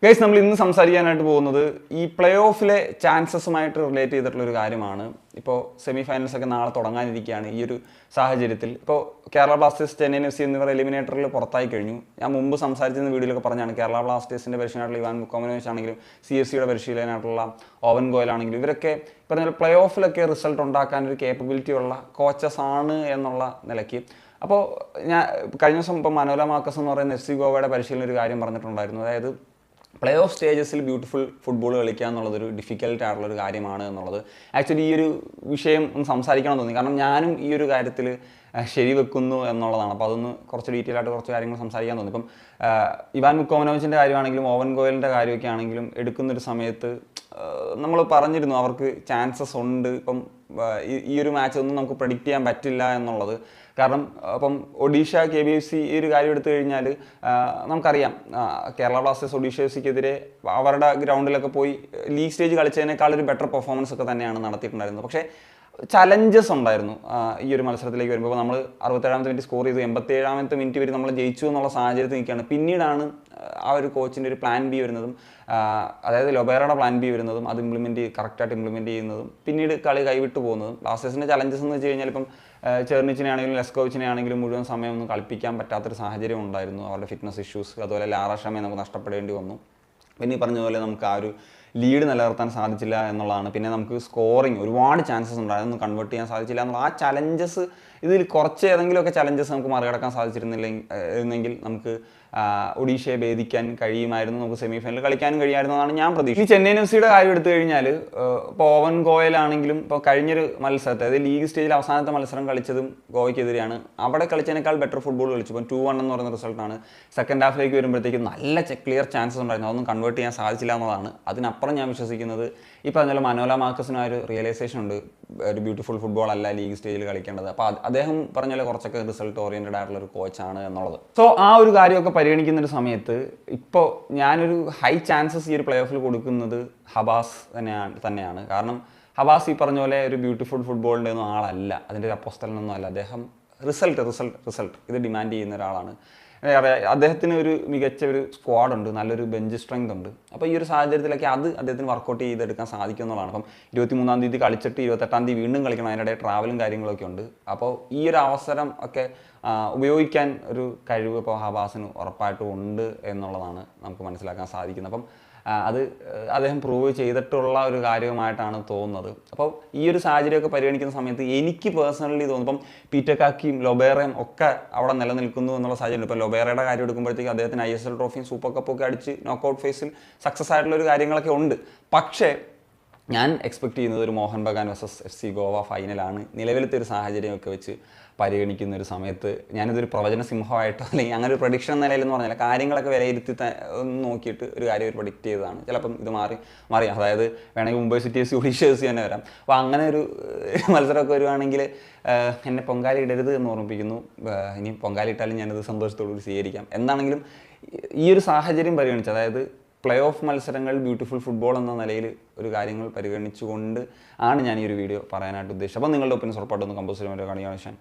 Guys, നമ്മൾ ഇന്ന് സംസാരിക്കാനായിട്ട് പോകുന്നത് ഈ പ്ലേ ഓഫിലെ ചാൻസസുമായിട്ട് റിലേറ്റ് ചെയ്തിട്ടുള്ള ഒരു കാര്യമാണ്. ഇപ്പോൾ സെമി ഫൈനൽസ് ഒക്കെ നാളെ തുടങ്ങാനിരിക്കുകയാണ്. ഈ ഒരു സാഹചര്യത്തിൽ ഇപ്പോൾ Kerala Blasters, Chennaiyin F C എന്നിവർ എലിമിനേറ്ററിൽ പുറത്തായി കഴിഞ്ഞു. ഞാൻ മുമ്പ് സംസാരിച്ചിരുന്ന വീഡിയോയിലൊക്കെ പറഞ്ഞാണ് കേരള ബ്ലാസ്റ്റേഴ്സിൻ്റെ പരിശീലനമായിട്ടുള്ള ഇവാൻ മുക്കോമനോവിച്ച് ആണെങ്കിലും CFCയുടെ പരിശീലനമായിട്ടുള്ള ഓവൻ ഗോയൽ ആണെങ്കിലും ഇവരൊക്കെ പറഞ്ഞാൽ പ്ലേ ഓഫിലൊക്കെ റിസൾട്ട് ഉണ്ടാക്കാൻ ഒരു കേപ്പബിലിറ്റി ഉള്ള കോച്ചസ് ആണ് എന്നുള്ള നിലയ്ക്ക്. അപ്പോൾ ഞാൻ കഴിഞ്ഞ ദിവസം ഇപ്പോൾ മനോല മാർക്കസ് എന്ന് പറയുന്ന FC ഗോവയുടെ പരിശീലനം ഒരു കാര്യം പറഞ്ഞിട്ടുണ്ടായിരുന്നു. അതായത് പ്ലേ ഓഫ് സ്റ്റേജസിൽ ബ്യൂട്ടിഫുൾ ഫുട്ബോൾ കളിക്കുക എന്നുള്ളതൊരു ഡിഫിക്കൽട്ട് ആയിട്ടുള്ളൊരു കാര്യമാണ് എന്നുള്ളത്. ആക്ച്വലി ഈ ഒരു വിഷയം ഒന്ന് സംസാരിക്കണം തോന്നി, കാരണം ഞാനും ഈ ഒരു കാര്യത്തിൽ ശരിവെക്കുന്നു എന്നുള്ളതാണ്. അപ്പോൾ അതൊന്ന് കുറച്ച് ഡീറ്റെയിൽ ആയിട്ട് കുറച്ച് കാര്യങ്ങൾ സംസാരിക്കാൻ തോന്നി. ഇപ്പം ഇവാൻ മുക്കോമനോവിച്ചിൻ്റെ കാര്യമാണെങ്കിലും ഓവൻ ഗോയലിൻ്റെ കാര്യമൊക്കെ ആണെങ്കിലും എടുക്കുന്നൊരു സമയത്ത് നമ്മൾ പറഞ്ഞിരുന്നു അവർക്ക് ചാൻസസ് ഉണ്ട്. ഇപ്പം ഈ ഒരു മാച്ച് ഒന്നും നമുക്ക് പ്രെഡിക്റ്റ് ചെയ്യാൻ പറ്റില്ല എന്നുള്ളത്. കാരണം ഇപ്പം ഒഡീഷ KBFC ഈ ഒരു കാര്യം എടുത്തു കഴിഞ്ഞാൽ നമുക്കറിയാം കേരള ബ്ലാസ്റ്റേഴ്സ് ഒഡീഷ FCക്കെതിരെ അവരുടെ ഗ്രൗണ്ടിലൊക്കെ പോയി ലീഗ് സ്റ്റേജ് കളിച്ചതിനേക്കാൾ ഒരു ബെറ്റർ പെർഫോമൻസ് ഒക്കെ തന്നെയാണ് നടത്തിയിട്ടുണ്ടായിരുന്നത്. പക്ഷേ ചലഞ്ചസ് ഉണ്ടായിരുന്നു ഈ ഒരു മത്സരത്തിലേക്ക് വരുമ്പോൾ. നമ്മൾ 67ാമത്തെ മിനിറ്റ് സ്കോർ ചെയ്തു, 87ാമത്തെ മിനിറ്റ് വരെ നമ്മൾ ജയിച്ചു എന്നുള്ള സാഹചര്യത്തിൽ നിൽക്കുകയാണ്. പിന്നീടാണ് ആ ഒരു കോച്ചിൻ്റെ ഒരു പ്ലാൻ ബി വരുന്നതും, അതായത് ലൊബേറയുടെ പ്ലാൻ ബി വരുന്നതും, അത് കറക്റ്റായിട്ട് ഇംപ്ലിമെൻറ്റ് ചെയ്യുന്നതും, പിന്നീട് കളി കൈവിട്ട് പോകുന്നതും. ബ്ലാസ്റ്റേഴ്സിൻ്റെ ചലഞ്ചസ് എന്ന് വെച്ച് കഴിഞ്ഞാൽ ഇപ്പം ചെർണിച്ചിനെ ആണെങ്കിലും ലെസ്കോവിച്ചിനെ ആണെങ്കിലും മുഴുവൻ സമയമൊന്നും കളിപ്പിക്കാൻ പറ്റാത്തൊരു സാഹചര്യം ഉണ്ടായിരുന്നു. അവരുടെ ഫിറ്റ്നസ് ഇഷ്യൂസ്, അതുപോലെ ലാറാഷമയെ നമുക്ക് നഷ്ടപ്പെടേണ്ടി വന്നു. പിന്നെ ഈ പറഞ്ഞതുപോലെ നമുക്ക് ആ ഒരു ലീഡ് നിലനിർത്താൻ സാധിച്ചില്ല എന്നുള്ളതാണ്. പിന്നെ നമുക്ക് സ്കോറിങ് ഒരുപാട് ചാൻസസ് ഉണ്ട്, അതൊന്നും കൺവേർട്ട് ചെയ്യാൻ സാധിച്ചില്ല എന്നുള്ള ആ ചലഞ്ചസ്. ഇതിൽ കുറച്ച് ഏതെങ്കിലുമൊക്കെ ചലഞ്ചസ് നമുക്ക് മറികടക്കാൻ സാധിച്ചിരുന്നെങ്കിൽ നമുക്ക് ഒഡീഷയെ ഭേദിക്കാൻ കഴിയുമായിരുന്നു, നമുക്ക് സെമി ഫൈനലിൽ കളിക്കാനും കഴിയുമായിരുന്നു എന്നാണ് ഞാൻ പ്രതീക്ഷിച്ചത്. ഈ ചെന്നൈയിൻ FC കാര്യം എടുത്തു കഴിഞ്ഞാൽ ഇപ്പോൾ ഓവൻ ഗോയലാണെങ്കിലും ഇപ്പോൾ കഴിഞ്ഞൊരു മത്സരത്തെ, അതായത് ലീഗ് സ്റ്റേജിൽ അവസാനത്തെ മത്സരം കളിച്ചതും ഗോവയ്ക്കെതിരെയാണ്. അവിടെ കളിച്ചതിനേക്കാൾ ബെറ്റർ ഫുട്ബോൾ കളിച്ചു. ഇപ്പം 2-1 എന്ന് പറയുന്ന റിസൾട്ടാണ്. സെക്കൻഡ് ഹാഫിലേക്ക് വരുമ്പോഴത്തേക്കും നല്ല ക്ലിയർ ചാൻസസ് ഉണ്ടായിരുന്നു, അതൊന്നും കൺവേർട്ട് ചെയ്യാൻ സാധിച്ചില്ല എന്നതാണ്. അതിനപ്പുറം ഞാൻ വിശ്വസിക്കുന്നത് ഈ പറഞ്ഞ മനോല മാർക്കസിന് ആ ഒരു റിയലൈസേഷൻ ഉണ്ട്, ഒരു ബ്യൂട്ടിഫുൾ ഫുട്ബോൾ അല്ല ലീഗ് സ്റ്റേജിൽ കളിക്കേണ്ടത്. അപ്പോൾ അദ്ദേഹം പറഞ്ഞാൽ കുറച്ചൊക്കെ റിസൾട്ട് ഓറിയൻറ്റഡ് ആയിട്ടുള്ള ഒരു കോച്ചാണ് എന്നുള്ളത്. സോ ആ ഒരു കാര്യമൊക്കെ പരിഗണിക്കുന്ന ഒരു സമയത്ത് ഇപ്പോൾ ഞാനൊരു ഹൈ ചാൻസസ് ഈ ഒരു പ്ലേ ഓഫിൽ കൊടുക്കുന്നത് ഹബാസ് തന്നെയാണ്. കാരണം ഹബാസ് ഈ പറഞ്ഞ പോലെ ഒരു ബ്യൂട്ടിഫുൾ ഫുട്ബോളിൻ്റെ ഒന്നും ആളല്ല, അതിൻ്റെ ഒരു അപ്പോസ്റ്റലനൊന്നും അല്ല. അദ്ദേഹം റിസൾട്ട് ഇത് ഡിമാൻഡ് ചെയ്യുന്ന ഒരാളാണ്. അദ്ദേഹത്തിന് ഒരു മികച്ച ഒരു സ്ക്വാഡുണ്ട്, നല്ലൊരു ബെഞ്ച് സ്ട്രെങ്ത് ഉണ്ട്. അപ്പോൾ ഈ ഒരു സാഹചര്യത്തിലൊക്കെ അദ്ദേഹത്തിന് വർക്കൗട്ട് ചെയ്തെടുക്കാൻ സാധിക്കും എന്നുള്ളതാണ്. അപ്പം 23-ാം തീയതി കളിച്ചിട്ട് 28-ാം തീയതി വീണ്ടും കളിക്കണം, അതിനിടെ ട്രാവലും കാര്യങ്ങളൊക്കെ ഉണ്ട്. അപ്പോൾ ഈ ഒരു അവസരം ഒക്കെ ഉപയോഗിക്കാൻ ഒരു കഴിവ് ഇപ്പോൾ ഹബാസിന് ഉറപ്പായിട്ടും ഉണ്ട് എന്നുള്ളതാണ് നമുക്ക് മനസ്സിലാക്കാൻ സാധിക്കുന്നത്. അപ്പം അത് അദ്ദേഹം പ്രൂവ് ചെയ്തിട്ടുള്ള ഒരു കാര്യമായിട്ടാണ് തോന്നുന്നത്. അപ്പോൾ ഈ ഒരു സാഹചര്യമൊക്കെ പരിഗണിക്കുന്ന സമയത്ത് എനിക്ക് പേഴ്സണലി തോന്നുന്നു ഇപ്പം പീറ്റക്കാക്കിയും ലൊബേറയും ഒക്കെ അവിടെ നിലനിൽക്കുന്നു എന്നുള്ള സാഹചര്യം. ഇപ്പോൾ ലൊബേറയുടെ കാര്യം എടുക്കുമ്പോഴത്തേക്ക് അദ്ദേഹത്തിന് ISL ട്രോഫിയും സൂപ്പർ കപ്പൊക്കെ അടിച്ച് നോക്കൗട്ട് ഫേസിൽ സക്സസ് ആയിട്ടുള്ളൊരു കാര്യങ്ങളൊക്കെ ഉണ്ട്. പക്ഷേ ഞാൻ എക്സ്പെക്ട് ചെയ്യുന്നത് ഒരു മോഹൻ ബഗാൻ vs FC ഗോവ ഫൈനലാണ്. നിലവിലത്തെ ഒരു സാഹചര്യമൊക്കെ വെച്ച് പരിഗണിക്കുന്ന ഒരു സമയത്ത് ഞാനിതൊരു പ്രവചന സിംഹമായിട്ടോ അല്ലെങ്കിൽ അങ്ങനെ ഒരു പ്രഡിക്ഷൻ നിലയിലെന്ന് പറഞ്ഞാൽ കാര്യങ്ങളൊക്കെ വിലയിരുത്തി നോക്കിയിട്ട് ഒരു കാര്യം ഒരു പ്രഡിക്റ്റ് ചെയ്തതാണ്. ചിലപ്പം ഇത് മാറി അതായത് വേണമെങ്കിൽ Mumbai city FC Odisha FC തന്നെ വരാം. അപ്പോൾ അങ്ങനെ ഒരു മത്സരമൊക്കെ വരുവാണെങ്കിൽ എന്നെ പൊങ്കാലി ഇടരുത് എന്ന് ഓർമ്മിപ്പിക്കുന്നു. ഇനി പൊങ്കാലി ഇട്ടാലും ഞാനത് സന്തോഷത്തോടുകൂടി സ്വീകരിക്കാം. എന്താണെങ്കിലും ഈ ഒരു സാഹചര്യം പരിഗണിച്ച്, അതായത് പ്ലേ ഓഫ് മത്സരങ്ങൾ ബ്യൂട്ടിഫുൾ ഫുട്ബോൾ എന്ന നിലയിൽ ഒരു കാര്യങ്ങൾ പരിഗണിച്ചുകൊണ്ട് ആണ് ഞാൻ ഈ ഒരു വീഡിയോ പറയാനായിട്ട് ഉദ്ദേശിച്ചത്. അപ്പോൾ നിങ്ങളുടെ ഒപ്പീനിയൻസ് ഉറപ്പായിട്ടൊന്ന് കമ്പോസ് ചെയ്യാൻ സനി.